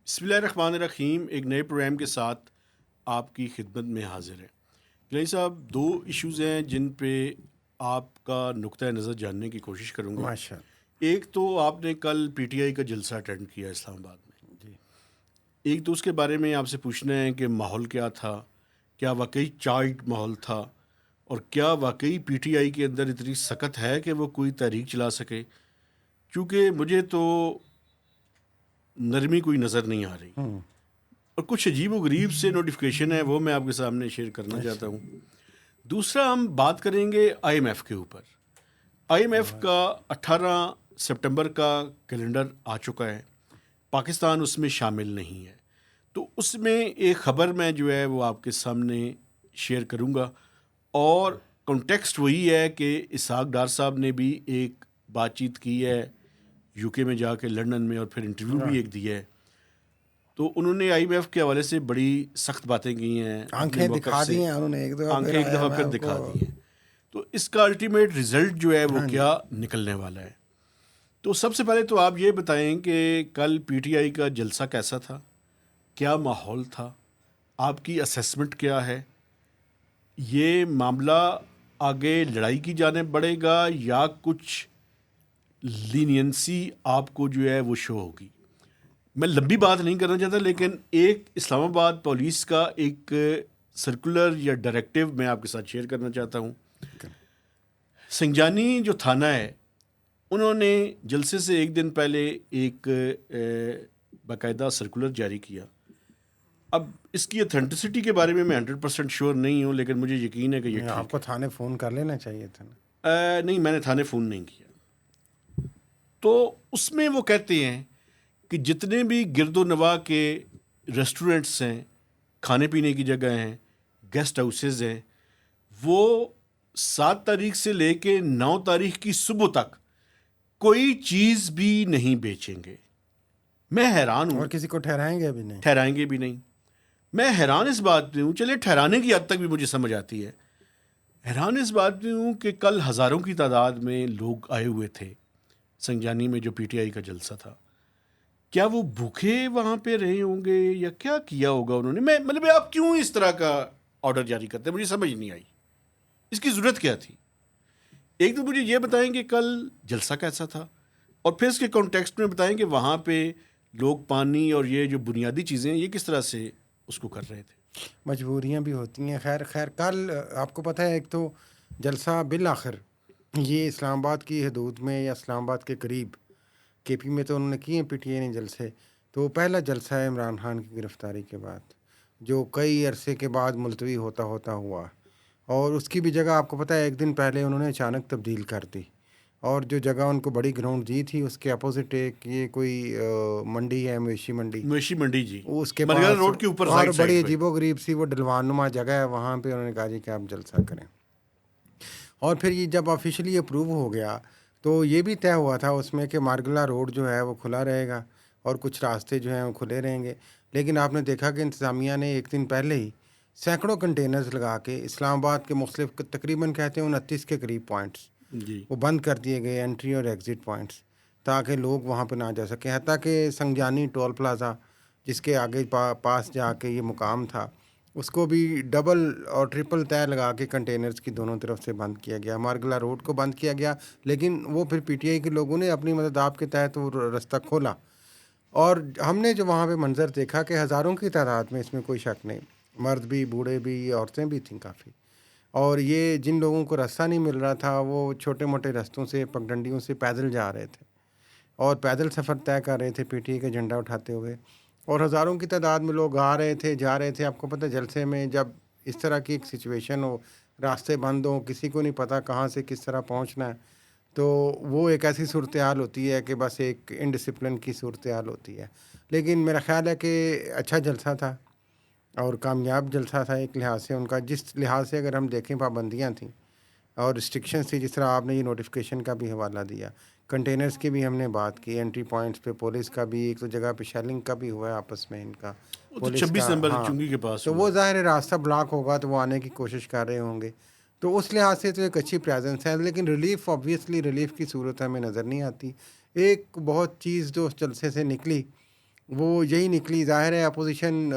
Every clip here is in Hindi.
बिस्मिल्लाहिर्रहमानिर्रहीम। एक नए प्रोग्राम के साथ आपकी खिदमत में हाजिर है। जलाई साहब, दो इश्यूज़ हैं जिन पे आपका नुक्ता नज़र जानने की कोशिश करूँगा। माशा एक तो आपने कल पीटीआई का जलसा अटेंड किया इस्लामाबाद में। जी। एक तो उसके बारे में आपसे पूछना है कि माहौल क्या था, क्या वाकई चार्ज माहौल था, और क्या वाकई पीटीआई के अंदर इतनी सख्त है कि वो कोई तहरीक चला सके। क्योंकि मुझे तो नरमी कोई नज़र नहीं आ रही और कुछ अजीब व गरीब से नोटिफिकेशन है, वो मैं आपके सामने शेयर करना चाहता अच्छा। हूँ। दूसरा, हम बात करेंगे आईएमएफ के ऊपर। आईएमएफ और का 18 सितंबर का कैलेंडर आ चुका है, पाकिस्तान उसमें शामिल नहीं है। तो उसमें एक ख़बर मैं जो है वो आपके सामने शेयर करूँगा, और कॉन्टेक्स्ट वही है कि इसहाक डार साहब ने भी एक बातचीत की है यूके में जाके, लंदन में, और फिर इंटरव्यू भी एक दिया है। तो उन्होंने आईएमएफ के हवाले से बड़ी सख्त बातें की हैं अपने आंखें मौक़िफ़ दिखा दी से। हैं उन्होंने एक दफ़ा फिर आंखें एक दफ़ा फिर आईएमएफ को। दिखा दी हैं। तो इसका अल्टीमेट रिजल्ट जो है वो हाँ जी। क्या निकलने वाला है। तो सबसे पहले तो आप ये बताएं कि कल पीटीआई का जलसा कैसा था, क्या माहौल था, आपकी असेसमेंट क्या है। ये मामला आगे लड़ाई की जाने बढ़ेगा या कुछ लीनियंसी आपको जो है वो शो होगी। मैं लंबी बात नहीं करना चाहता, लेकिन एक इस्लामाबाद पुलिस का एक सर्कुलर या डायरेक्टिव मैं आपके साथ शेयर करना चाहता हूँ। संजानी जो थाना है, उन्होंने जलसे से एक दिन पहले एक बाकायदा सर्कुलर जारी किया। अब इसकी अथेंटिसिटी के बारे में मैं 100% श्योर नहीं हूँ, लेकिन मुझे यकीन है कि ये नहीं, ठीक आपको थाने फ़ोन कर लेना चाहिए था ना। है। नहीं, मैंने थाने फ़ोन नहीं किया। तो उसमें वो कहते हैं कि जितने भी गिरदो नवा के रेस्टोरेंट्स हैं, खाने पीने की जगह हैं, गेस्ट हाउसेज हैं, वो 7 तारीख से लेके 9 तारीख की सुबह तक कोई चीज़ भी नहीं बेचेंगे। मैं हैरान और हूँ। किसी को ठहराएंगे भी नहीं। ठहराएंगे भी नहीं। मैं हैरान इस बात पे हूँ, चलिए ठहराने की हद तक भी मुझे समझ आती है। हैरान इस बात पे हूँ कि कल हज़ारों की तादाद में लोग आए हुए थे संजानी में, जो पीटीआई का जलसा था। क्या वो भूखे वहाँ पे रहे होंगे या क्या किया होगा उन्होंने। मैं मतलब आप क्यों इस तरह का ऑर्डर जारी करते हैं, मुझे समझ नहीं आई। इसकी ज़रूरत क्या थी। एक तो मुझे ये बताएं कि कल जलसा कैसा था, और फिर इसके कॉन्टेक्स्ट में बताएं कि वहाँ पे लोग पानी और ये जो बुनियादी चीज़ें हैं ये किस तरह से उसको कर रहे थे। मजबूरियां भी होती हैं। खैर खैर, कल आपको पता है, एक तो जलसा बिल आखिर ये इस्लामाबाद की हदूद में या इस्लामाबाद के करीब केपी में तो उन्होंने किए पीटीआई ने जलसे। तो पहला जलसा है इमरान खान की गिरफ्तारी के बाद, जो कई अरसे के बाद मुलतवी होता होता हुआ। और उसकी भी जगह आपको पता है एक दिन पहले उन्होंने अचानक तब्दील कर दी, और जो जगह उनको बड़ी ग्राउंड दी थी उसके अपोजिट एक ये कोई मंडी है, मवेशी मंडी, मवेशी मंडी जी, उसके मरगला पास। रोड के ऊपर और राइट बड़ी साइड पे। अजीबो गरीब सी वो डलवानुमा जगह है, वहाँ पे उन्होंने कहा जी कि आप जलसा करें। और फिर ये जब ऑफिशियली अप्रूव हो गया तो ये भी तय हुआ था उसमें कि मारगला रोड जो है वो खुला रहेगा और कुछ रास्ते जो हैं वो खुले रहेंगे। लेकिन आपने देखा कि इंतज़ामिया ने एक दिन पहले ही सैकड़ों कंटेनर्स लगा के इस्लामाबाद के मुख्तलिफ तकरीबन कहते हैं 29 के करीब पॉइंट्स जी वो बंद कर दिए गए, एंट्री और एग्ज़िट पॉइंट्स, ताकि लोग वहाँ पे ना जा सकें। हत्ता कि संजानी टोल प्लाज़ा जिसके आगे पास जाके ये मुकाम था, उसको भी डबल और ट्रिपल तय लगा के कंटेनर्स की दोनों तरफ से बंद किया गया। मारगला रोड को बंद किया गया, लेकिन वो फिर पीटीआई के लोगों ने अपनी मदद आपके तहत वो रास्ता खोला। और हमने जो वहाँ पे मंज़र देखा कि हज़ारों की तादाद में, इसमें कोई शक नहीं, मर्द भी, बूढ़े भी, औरतें भी थीं काफ़ी। और ये जिन लोगों को रास्ता नहीं मिल रहा था वो छोटे मोटे रास्तों से, पगडंडियों से पैदल जा रहे थे और पैदल सफ़र तय कर रहे थे पीटीआई का झंडा उठाते हुए। और हज़ारों की तादाद में लोग आ रहे थे, जा रहे थे। आपको पता है जलसे में जब इस तरह की एक सिचुएशन हो, रास्ते बंद हों, किसी को नहीं पता कहाँ से किस तरह पहुँचना है, तो वो एक ऐसी सूरत हाल होती है कि बस एक इनडिसिप्लिन की सूरत हाल होती है। लेकिन मेरा ख़्याल है कि अच्छा जलसा था और कामयाब जलसा था एक लिहाज से उनका। जिस लिहाज से अगर हम देखें पाबंदियाँ थीं और रिस्ट्रिक्शंस थी, जिस तरह आपने ये नोटिफिकेशन का भी हवाला दिया, कंटेनर्स की भी हमने बात की, एंट्री पॉइंट्स पे पुलिस का भी, एक तो जगह पे शेलिंग का भी हुआ है आपस में इनका, वो तो पुलिस का। 26 नंबर हाँ, चुंगी के पास तो हुआ वो है। ज़ाहिर है रास्ता ब्लॉक होगा तो वो आने की कोशिश कर रहे होंगे। तो उस लिहाज से तो एक अच्छी प्रेजेंस है, लेकिन रिलीफ, ऑब्वियसली रिलीफ की सूरत हमें नज़र नहीं आती। एक बहुत चीज़ जो उस जलसे से निकली वो यही निकली। ज़ाहिर है अपोजिशन,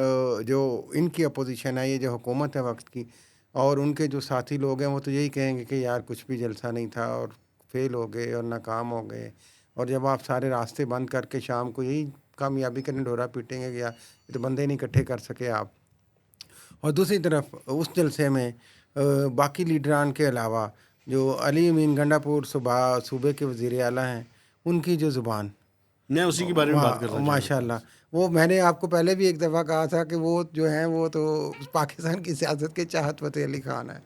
जो इनकी अपोजिशन है, ये जो हुकूमत है वक्त की, और उनके जो साथी लोग हैं वो तो यही कहेंगे कि यार कुछ भी जलसा नहीं था और फेल हो गए और नाकाम हो गए। और जब आप सारे रास्ते बंद करके शाम को यही कामयाबी का ढोरा पीटेंगे कि यार ये तो बंदे नहीं इकट्ठे कर सके आप। और दूसरी तरफ उस जलसे में बाकी लीडरान के अलावा जो अली अमीन गंडापुर सूबे के वज़ीर आला हैं, उनकी जो ज़ुबान, मैं उसी के बारे में बात करना चाह रहा था। माशाल्लाह, वो मैंने आपको पहले भी एक दफ़ा कहा था कि वो जो हैं वो तो पाकिस्तान की सियासत के चाहत फ़तेह अली ख़ान है।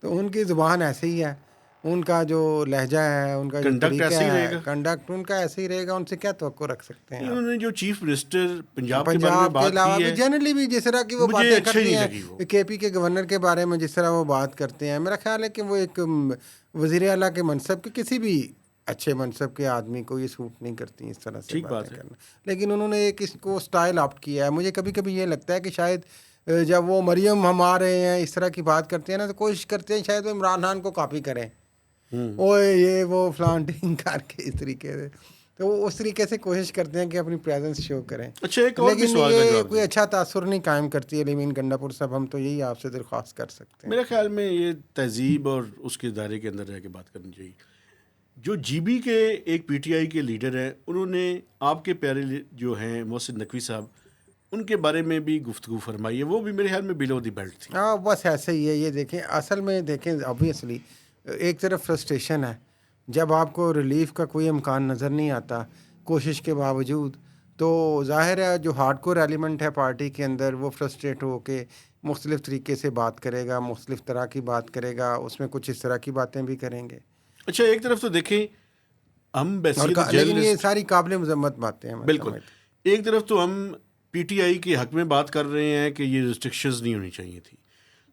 तो उनकी ज़ुबान ऐसे ही है, उनका जो लहजा है, उनका जो कंडक्ट तरीका ऐसे ही है, रहेगा। कंडक्ट उनका ऐसे ही रहेगा। उनसे क्या तवक्को रख सकते हैं आप? उन्होंने जो चीफ मिनिस्टर पंजाब के बारे में पंजाब के बात अलावा की भी है, जनरली भी जिस तरह की वो मुझे बातें अच्छी करती नहीं हैं, लगी वो। केपी के गवर्नर के बारे में जिस तरह वो बात करते हैं, मेरा ख्याल है कि वो एक वज़ीर आला के मनसब के किसी भी अच्छे मनसब के आदमी को ये सूट नहीं करती इस तरह से ठीक बात बातें है। करना। लेकिन उन्होंने एक इसको स्टाइल ऑप्ट किया है। मुझे कभी कभी ये लगता है कि शायद जब वो मरियम हम आ रहे हैं इस तरह की बात करते हैं ना, तो कोशिश करते हैं शायद वो इमरान खान को कॉपी करें, ओए ये वो फ्लांटिंग करके इस तरीके से। तो वो उस तरीके से कोशिश करते हैं कि अपनी प्रेजेंस शो करें। अच्छा, एक और भी लेकिन सवाल का ये जवाब कोई दीजिए। अच्छा तासुर नहीं कायम करती है अलीमीन गंडापुर साहब। हम तो यही आपसे दरख्वास्त कर सकते हैं। मेरे ख्याल में ये तहजीब और उसके दायरे के अंदर रह के बात करनी चाहिए। जो जीबी के एक पीटीआई के लीडर हैं, उन्होंने आपके प्यारे जो हैं मोहसिन नकवी साहब, उनके बारे में भी गुफ्तगू फरमाई है। वो भी मेरे ख्याल में बिलो द बेल्ट थी। हाँ, बस ऐसे ही है। ये देखें, असल में देखें, ऑब्वियसली एक तरफ फ्रस्ट्रेशन है जब आपको रिलीफ का कोई इम्कान नज़र नहीं आता कोशिश के बावजूद। तो ज़ाहिर है जो हार्डकोर एलिमेंट है पार्टी के अंदर, वो फ्रस्ट्रेट हो के मुख्तलिफ़ तरीके से बात करेगा, मुख्तलिफ़ तरह की बात करेगा, उसमें कुछ इस तरह की बातें भी करेंगे। अच्छा, एक तरफ तो देखें हम और बैसियत लेकिन ये जर्नलिस्ट, सारी काबिल मजम्मत बातें हैं, मैं बिल्कुल, समझता एक तरफ तो हम पीटीआई के हक में बात कर रहे हैं कि ये रिस्ट्रिक्शंस नहीं होनी चाहिए थी,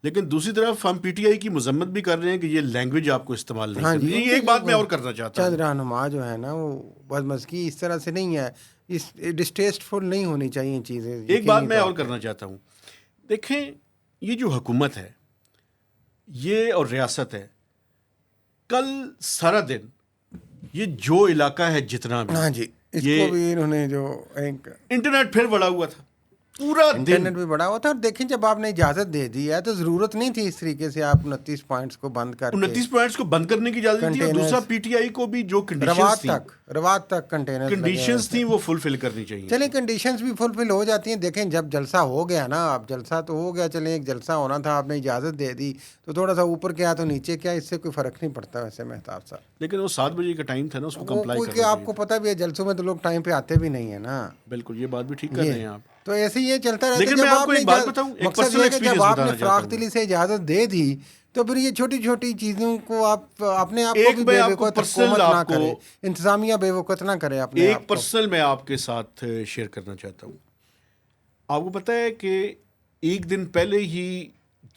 लेकिन दूसरी तरफ हम पीटीआई की मजम्मत भी कर रहे हैं कि ये लैंग्वेज आपको इस्तेमाल नहीं हाँ करनी जी, चाहिए। एक बात मैं और करना चाहता चंद हूँ। रहनुमा जो है ना, वो बदमज़गी इस तरह से नहीं है, इस डिस्टेस्टफुल नहीं होनी चाहिए चीज़ें। एक बात यकीनी मैं और तौर पे। करना चाहता हूँ। देखें, ये जो हुकूमत है ये और रियासत है, कल सारा दिन ये जो इलाका है जितना भी, हाँ जी, इसको ये भी इन्होंने जो एक इंटरनेट फिर बड़ा हुआ था पूरा इंटरनेट दिन। भी बड़ा हुआ था। और देखें, जब आपने इजाज़त दे दी है तो ज़रूरत नहीं थी इस तरीके से आप 29 पॉइंट्स को बंद करके 29 पॉइंट्स को बंद करने की इजाजत थी, और कंटेनर्स दूसरा पीटीआई को भी जो रवात तक कंटेनर्स थी वो फुलफिल करनी चाहिए। चलें, कंडीशंस भी फुलफिल हो जाती हैं। देखें, जब जलसा हो गया ना, अब जलसा तो हो गया, चलें, एक जलसा होना था, आपने इजाज़त दे दी, तो थोड़ा सा ऊपर क्या तो नीचे क्या, इससे कोई फ़र्क नहीं पड़ता वैसे मेहताब साहब। लेकिन वो 7 बजे का टाइम था ना, उसको वो कंप्लाई कोई करना कि चाहिए आपको था। पता भी है जलसों में तो लोग टाइम पे आते भी नहीं है ना। बिल्कुल, ये बात भी ठीक कर ये रहे हैं आप। तो ऐसे ही ये चलता रहता है। लेकिन जब मैं आपको आपने एक बात बताऊं, एक मकसद पर्सनल ये है कि जब एक्सपीरियंस आपने बताना चाहता फराख हूं। दिली से इजाज़त दे दी, तो फिर ये छोटी छोटी चीज़ों को आप अपने आप को एक भी मैं आपको बेवकूफ़ पर्सनल हुकूमत ना आपको करे, इंतज़ामिया बेवकूफ़ ना करे अपने एक आप को। पर्सनल मैं आपके साथ शेयर करना चाहता हूँ। आपको पता है कि एक दिन पहले ही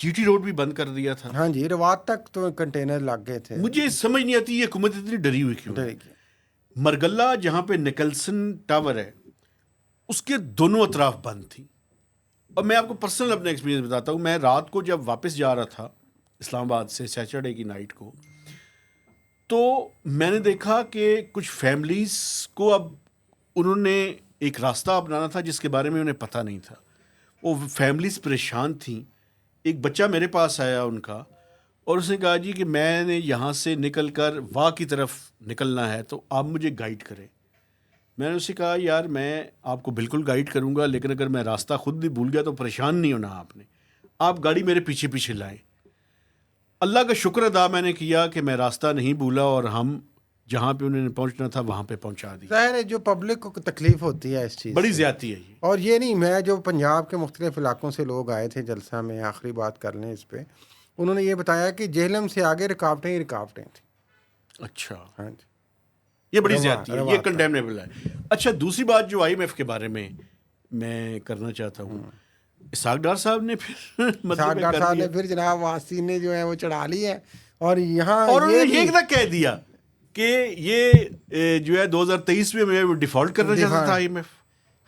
जीटी रोड भी बंद कर दिया था। हाँ जी, रवात तक तो कंटेनर लग गए थे। मुझे समझ नहीं आती ये हुकूमत इतनी डरी हुई क्यों है। डरेगी। मरगल्ला जहाँ पे निकलसन टावर है उसके दोनों अतराफ बंद थी। और मैं आपको पर्सनल अपना एक्सपीरियंस बताता हूँ। मैं रात को जब वापस जा रहा था इस्लामाबाद से सैटरडे की नाइट को, तो मैंने देखा कि कुछ फैमिलीज़ को अब उन्होंने एक रास्ता अपनाना था जिसके बारे में उन्हें पता नहीं था। वो फैमिलीज़ परेशान थी। एक बच्चा मेरे पास आया उनका, और उसने कहा जी कि मैंने यहाँ से निकल कर वाह की तरफ निकलना है, तो आप मुझे गाइड करें। मैंने उससे कहा यार मैं आपको बिल्कुल गाइड करूँगा, लेकिन अगर मैं रास्ता खुद भी भूल गया तो परेशान नहीं होना आपने, आप गाड़ी मेरे पीछे पीछे लाएं। अल्लाह का शुक्र अदा मैंने किया कि मैं रास्ता नहीं भूला और हम जहाँ पे उन्होंने पहुँचना था वहाँ पे पहुँचा दिया। ज़ाहिर है जो पब्लिक को तकलीफ होती है इस चीज़ बड़ी से। ज़्यादती है ये। और ये नहीं, मैं जो पंजाब के मुख्तलिफ इलाकों से लोग आए थे जलसा में, आखिरी बात कर लें इस पे, उन्होंने ये बताया कि जेहलम से आगे रुकावटें ही रुकावटें थी। अच्छा, हाँ जी, ये बड़ी ज़्यादती है, ये रवा था। कंडेमनेबल है। अच्छा, दूसरी बात जो IMF के बारे में मैं करना चाहता हूँ, इसहाक डार साहब ने फिर मतलब डॉक्टर साहब ने फिर जनाब वासी ने जो है वो चढ़ा ली है। और यहाँ और ये उन्होंने ये भी तक कह दिया कि ये जो है 2023 में मैं डिफॉल्ट करना चाहता था IMF।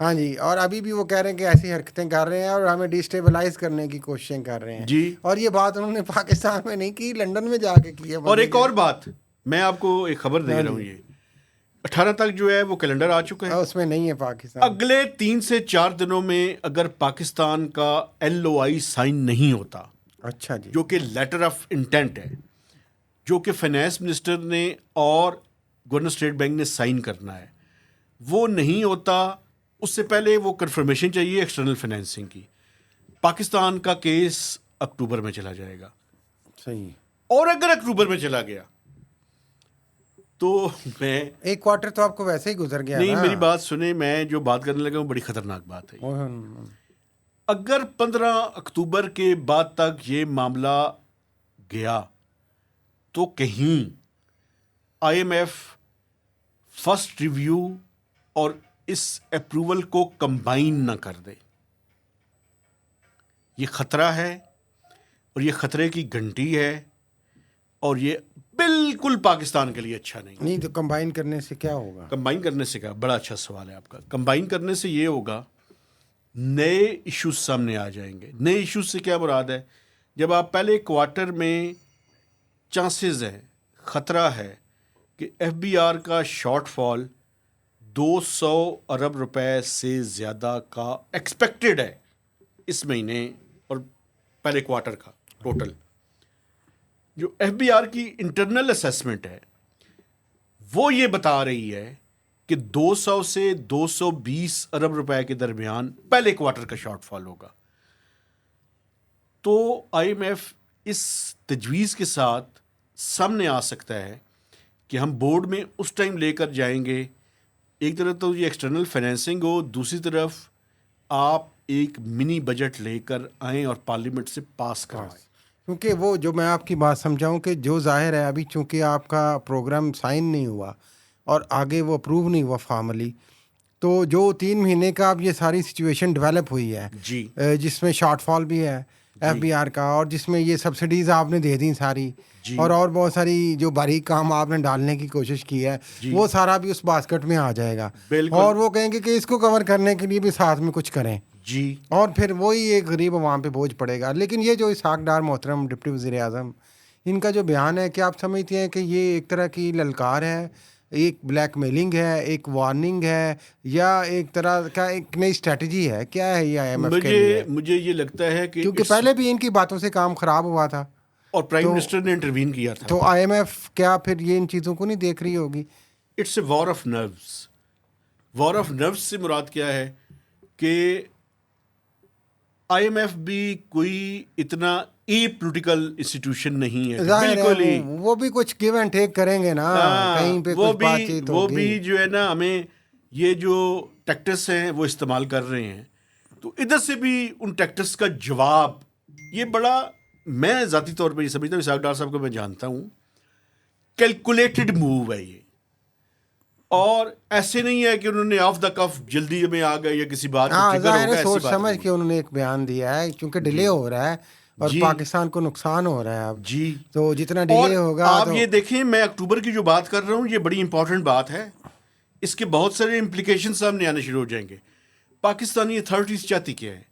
हाँ जी, और अभी भी वो कह रहे हैं कि ऐसी हरकतें कर रहे हैं और हमें डिस्टेबलाइज करने की कोशिशें कर रहे हैं जी। और ये बात उन्होंने पाकिस्तान में नहीं की, लंदन में जाके की है। और एक और बात मैं आपको एक खबर दे रहा हूँ, ये 18 तक जो है वो कैलेंडर आ चुका है। उसमें नहीं है पाकिस्तान। अगले 3 से 4 दिनों में अगर पाकिस्तान का LOI साइन नहीं होता, अच्छा जी। जो कि लेटर ऑफ इंटेंट है, जो कि फाइनेंस मिनिस्टर ने और गवर्नर स्टेट बैंक ने साइन करना है, वो नहीं होता, उससे पहले वो कंफर्मेशन चाहिए एक्सटर्नल फाइनेंसिंग की। पाकिस्तान का केस अक्टूबर में चला जाएगा। सही है। और अगर अक्टूबर में चला गया तो मैं एक क्वार्टर तो आपको वैसे ही गुजर गया नहीं, ना। मेरी बात सुने, मैं जो बात करने लगा हूँ बड़ी खतरनाक बात है। ओह, अगर 15 अक्टूबर के बाद तक ये मामला गया तो कहीं IMF फर्स्ट रिव्यू और इस अप्रूवल को कंबाइन ना कर दे। ये खतरा है और ये खतरे की घंटी है और ये बिल्कुल पाकिस्तान के लिए अच्छा नहीं। नहीं तो कंबाइन करने से क्या होगा? कंबाइन करने से क्या, बड़ा अच्छा सवाल है आपका। कंबाइन करने से ये होगा, नए इश्यूज सामने आ जाएंगे। नए इश्यूज से क्या मुराद है? जब आप पहले क्वार्टर में चांसेस है, खतरा है कि FBR का शॉर्टफॉल 200 अरब रुपए से ज़्यादा का एक्सपेक्टेड है इस महीने और पहले क्वार्टर का टोटल। जो FBR की इंटरनल असेसमेंट है वो ये बता रही है कि 200 से 220 अरब रुपए के दरमियान पहले क्वार्टर का शॉर्टफॉल होगा। तो IMF इस तजवीज़ के साथ सामने आ सकता है कि हम बोर्ड में उस टाइम लेकर जाएंगे, एक तरफ तो ये एक्सटर्नल फाइनेंसिंग हो, दूसरी तरफ आप एक मिनी बजट लेकर आएँ और पार्लियामेंट से पास करवाएं। क्योंकि वो जो मैं आपकी बात समझाऊं कि जो जाहिर है अभी चूंकि आपका प्रोग्राम साइन नहीं हुआ और आगे वो अप्रूव नहीं हुआ फॉर्मली, तो जो 3 महीने का अब ये सारी सिचुएशन डेवलप हुई है जी जिसमें शॉर्टफॉल भी है FBR का, और जिसमें ये सब्सिडीज़ आपने दे दी सारी, और बहुत सारी जो बारीक काम आपने डालने की कोशिश की है, वो सारा भी उस बास्केट में आ जाएगा। और वो कहेंगे कि इसको कवर करने के लिए भी साथ में कुछ करें जी, और फिर वही एक गरीब वहाँ पे बोझ पड़ेगा। लेकिन ये जो इसहाक डार मोहतरम डिप्टी वज़ीर आज़म, इनका जो बयान है, क्या आप समझते हैं कि ये एक तरह की ललकार है, एक ब्लैकमेलिंग है, एक वार्निंग है, या एक तरह का एक नई स्ट्रेटजी है? क्या है ये IMF के लिए? मुझे ये लगता है कि क्योंकि पहले भी इनकी बातों से काम खराब हुआ था और प्राइम मिनिस्टर ने इंटरवीन किया था। तो IMF क्या फिर ये इन चीज़ों को नहीं देख रही होगी? It's a war of nerves. War of nerves से मुराद क्या है कि IMF भी कोई इतना पॉलिटिकल इंस्टीट्यूशन नहीं है, बिल्कुल ही। वो भी कुछ गिव एंड टेक करेंगे ना, कहीं पे कुछ बातचीत वो होगी। भी जो है ना, हमें ये जो टैक्टिक्स हैं वो इस्तेमाल कर रहे हैं, तो इधर से भी उन टैक्टिक्स का जवाब, ये बड़ा, मैं ज़ाती तौर पे ये समझता हूँ, इसहाक डार साहब को मैं जानता हूँ, कैलकुलेटेड मूव है ये। और ऐसे नहीं है कि उन्होंने ऑफ द कफ जल्दी में आ गए या किसी बात को ट्रिगर हो गया, सोच समझ के उन्होंने एक बयान दिया है, क्योंकि डिले हो रहा है और पाकिस्तान को नुकसान हो रहा है अब जी। तो जितना डिले होगा आप तो... ये देखें, मैं अक्टूबर की जो बात कर रहा हूँ ये बड़ी इंपॉर्टेंट बात है, इसके बहुत सारे इम्प्लीकेशन सामने आने शुरू हो जाएंगे। पाकिस्तानी अथॉरिटीज चाहती क्या है?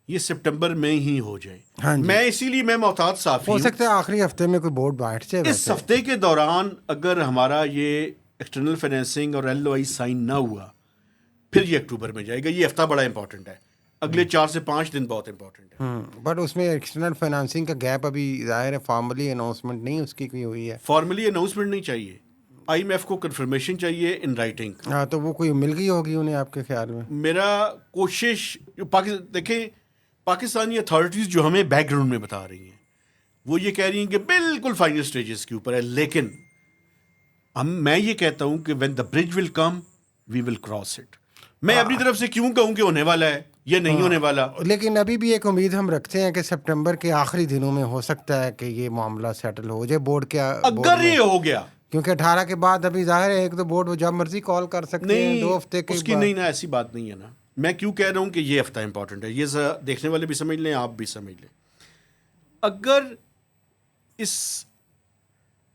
ये सितंबर में ही हो जाए। हाँ, मैं इसीलिए मैं मोहतात साफ़ी हो सकता है आखिरी हफ्ते में कोई बोर्ड बैठ जाए। इस हफ्ते के दौरान अगर हमारा ये एक्सटर्नल फाइनेंसिंग और LOI साइन ना हुआ, फिर ये अक्टूबर में जाएगा। ये हफ्ता बड़ा इंपॉर्टेंट है, अगले 4 से 5 दिन बहुत इंपॉर्टेंट है। बट उसमें एक्सटर्नल फाइनेंसिंग का गैप अभी जाहिर है, फॉर्मली अनाउंसमेंट नहीं उसकी कोई हुई है। फॉर्मली अनाउंसमेंट नहीं चाहिए, IMF को कंफर्मेशन चाहिए इन राइटिंग। हाँ, तो वो कोई मिल गई होगी उन्हें आपके ख्याल में? मेरा कोशिश, देखें, पाकिस्तानी अथॉरिटीज़ जो हमें बैकग्राउंड में बता रही हैं वो ये कह रही हैं कि बिल्कुल फाइनल स्टेजेस के ऊपर है, लेकिन मैं ये कहता हूं कि when the bridge will come we will cross it. मैं अपनी तरफ से क्यों कहूं कि होने वाला है, ये नहीं होने वाला। लेकिन अभी भी एक उम्मीद हम रखते हैं कि सितंबर के आखिरी दिनों में हो सकता है कि ये मामला सेटल हो जाए बोर्ड के। अगर ये हो गया, क्योंकि 18 के बाद अभी जाहिर है एक तो बोर्ड वो जब मर्जी कॉल कर सकते हैं 2 हफ्ते के उसकी नहीं ना, ऐसी बात नहीं है ना। मैं क्यों कह रहा हूं कि ये हफ्ता इंपॉर्टेंट है, ये देखने वाले भी समझ लें, आप भी समझ लें। अगर इस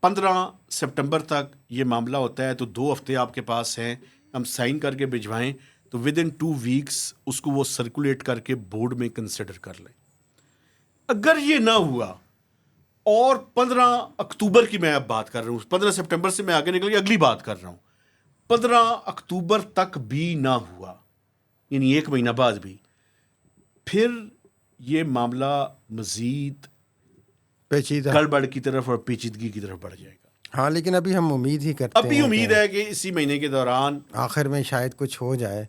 15 सितंबर तक ये मामला होता है तो 2 हफ्ते आपके पास हैं, हम साइन करके भिजवाएं तो विद इन 2 वीक्स उसको वो सर्कुलेट करके बोर्ड में कंसिडर कर लें। अगर ये ना हुआ और 15 अक्टूबर की मैं अब बात कर रहा हूँ, 15 सितंबर से मैं आगे निकल के अगली बात कर रहा हूँ, 15 अक्टूबर तक भी ना हुआ, यानी 1 महीना बाद भी, फिर ये मामला मजीद पेचीदा। गड़बड़ की तरफ और पेचीदगी की तरफ बढ़ जाएगा। हाँ, लेकिन अभी हम उम्मीद ही करते अभी हैं उम्मीद कि है कि इसी महीने के दौरान, आखिर में शायद कुछ हो जाए,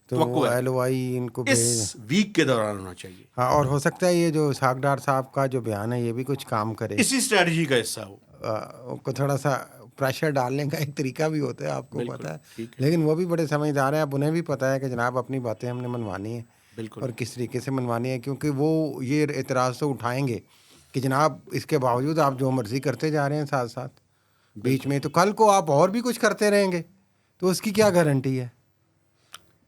तो तवक्को है LOI इनको भेज। इस वीक के दौरान होना चाहिए। हाँ, और हो सकता है ये जो सागडार साहब का जो बयान है ये भी कुछ काम करे, इसी स्ट्रेटजी का हिस्सा हो। उनको थोड़ा सा प्रेशर डालने का एक तरीका भी होता है, आपको बिल्कुल, पता है। ठीक है। लेकिन वो भी बड़े समझदार हैं, अब उन्हें भी पता है कि जनाब अपनी बातें हमने मनवानी है बिल्कुल। और किस तरीके से मनवानी है, क्योंकि वो ये एतराज़ तो उठाएंगे कि जनाब इसके बावजूद आप जो मर्ज़ी करते जा रहे हैं साथ साथ बीच में, तो कल को आप और भी कुछ करते रहेंगे तो उसकी क्या गारंटी है।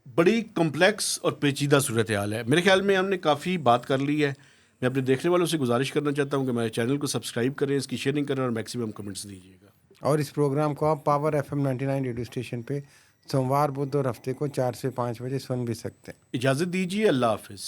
बड़ी कॉम्प्लेक्स और पेचीदा सूरत हाल है। मेरे ख्याल में हमने काफ़ी बात कर ली है। मैं अपने देखने वालों से गुजारिश करना चाहता हूँ कि मेरे चैनल को सब्सक्राइब करें, इसकी शेयरिंग करें और मैक्सिमम कमेंट्स दीजिएगा। और इस प्रोग्राम को आप पावर FM 99 रेडियो स्टेशन पे सोमवार, बुध और हफ्ते को 4 से 5 बजे सुन भी सकते हैं। इजाज़त दीजिए। अल्लाह हाफिज़।